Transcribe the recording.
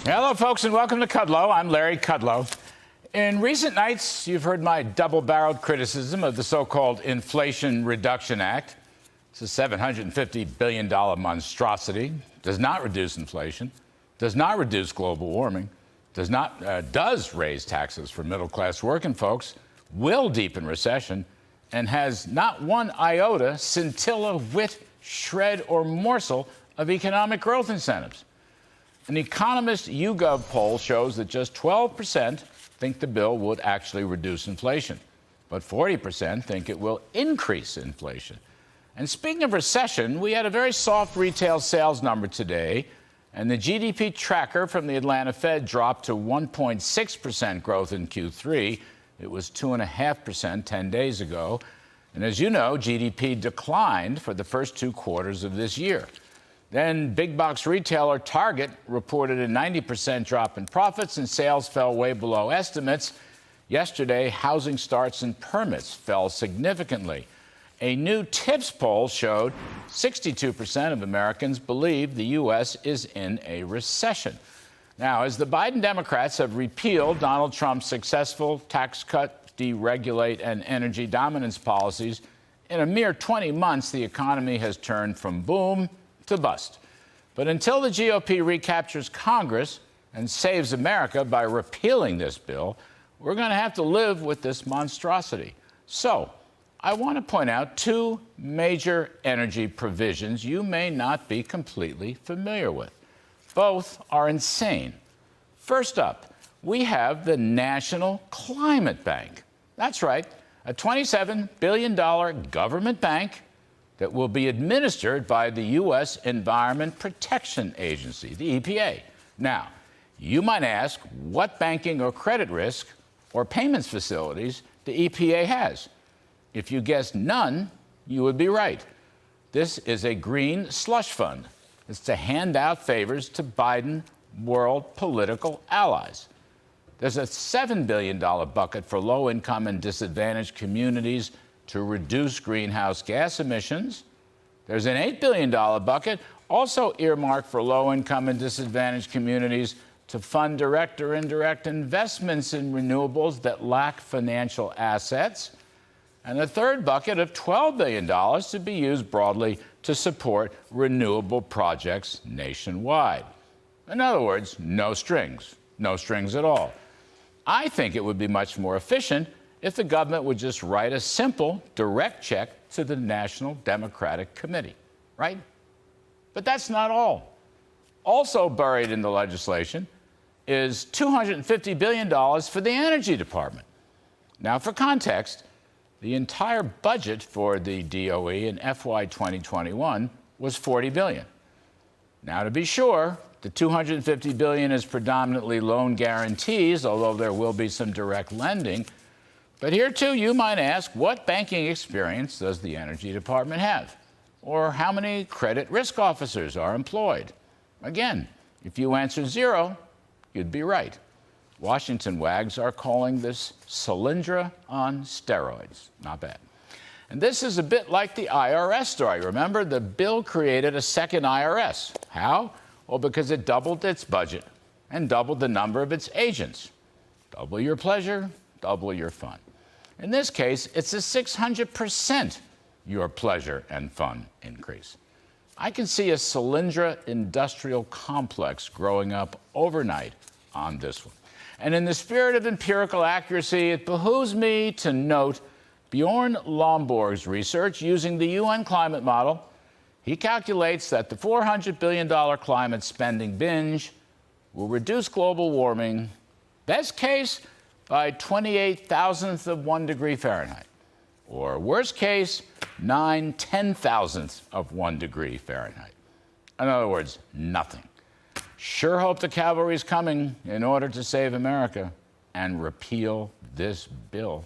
Hello, folks, and welcome to Kudlow. I'm Larry Kudlow. In recent nights, you've heard my double-barreled criticism of the so-called Inflation Reduction Act. It's a $750 billion monstrosity, does not reduce inflation, does not reduce global warming, does raise taxes for middle-class working folks, will deepen recession, and has not one iota, scintilla, whit, shred, or morsel of economic growth incentives. An Economist YouGov poll shows that just 12% think the bill would actually reduce inflation, but 40% think it will increase inflation. And speaking of recession, we had a very soft retail sales number today, and the GDP tracker from the Atlanta Fed dropped to 1.6% growth in Q3. It was 2.5% 10 days ago. And as you know, GDP declined for the first 2 quarters of this year. Then big box retailer Target reported a 90% drop in profits, and sales fell way below estimates. Yesterday, housing starts and permits fell significantly. A new TIPS poll showed 62% of Americans believe the U.S. is in a recession. Now, as the Biden Democrats have repealed Donald Trump's successful tax cut, deregulate, and energy dominance policies, in a mere 20 months, the economy has turned from boom to bust. But until the GOP recaptures Congress and saves America by repealing this bill, we're going to have to live with this monstrosity. So, I want to point out 2 major energy provisions you may not be completely familiar with. Both are insane. First up, we have the National Climate Bank. That's right, a $27 billion government bank that will be administered by the U.S. Environment Protection Agency, the EPA. Now, you might ask what banking or credit risk or payments facilities the EPA has. If you guessed none, you would be right. This is a green slush fund. It's to hand out favors to Biden world political allies. There's a $7 billion bucket for low-income and disadvantaged communities to reduce greenhouse gas emissions. There's an $8 billion bucket also earmarked for low-income and disadvantaged communities to fund direct or indirect investments in renewables that lack financial assets. And a third bucket of $12 billion to be used broadly to support renewable projects nationwide. In other words, no strings at all. I think it would be much more efficient if the government would just write a simple, direct check to the National Democratic Committee, right? But that's not all. Also buried in the legislation is $250 billion for the Energy Department. Now, for context, the entire budget for the DOE in FY 2021 was $40 billion. Now, to be sure, the $250 billion is predominantly loan guarantees, although there will be some direct lending. But here, too, you might ask, what banking experience does the Energy Department have? Or how many credit risk officers are employed? Again, if you answer 0, you'd be right. Washington wags are calling this Solyndra on steroids. Not bad. And this is a bit like the IRS story. Remember, the bill created a second IRS. How? Well, because it doubled its budget and doubled the number of its agents. Double your pleasure, double your fun. In this case, it's a 600% your pleasure and fun increase. I can see a Solyndra industrial complex growing up overnight on this one. And in the spirit of empirical accuracy, it behooves me to note Bjorn Lomborg's research using the UN climate model. He calculates that the $400 billion climate spending binge will reduce global warming, best case, by 28,000ths of 1 degree Fahrenheit, or worst case, 9/10,000ths of 1 degree Fahrenheit. In other words, nothing. Sure hope the cavalry's coming in order to save America and repeal this bill.